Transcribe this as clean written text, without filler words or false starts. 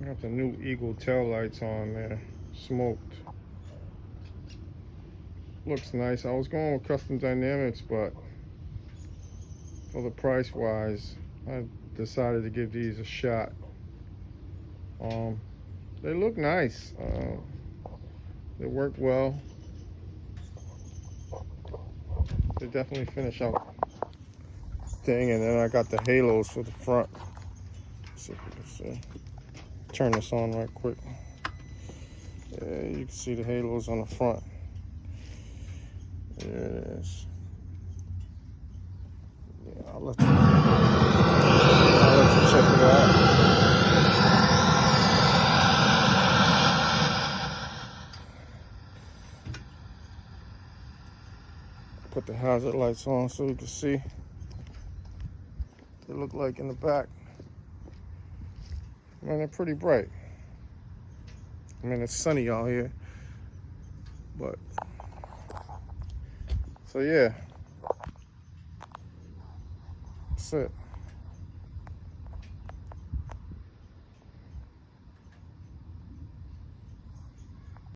Got the new Eagle tail lights on there, smoked. Looks nice. I was going with custom dynamics, but for the price wise, I decided to give these a shot. They look nice. They work well. They definitely finish out the thing. And then I got the halos for the front. Let's see if you can see. Turn this on right quick. Yeah, you can see the halos on the front. There it is. Yeah, I'll let you check it out. Put the hazard lights on so you can see what they look like in the back. Man, they're pretty bright. I mean, it's sunny out here, but so yeah, that's it.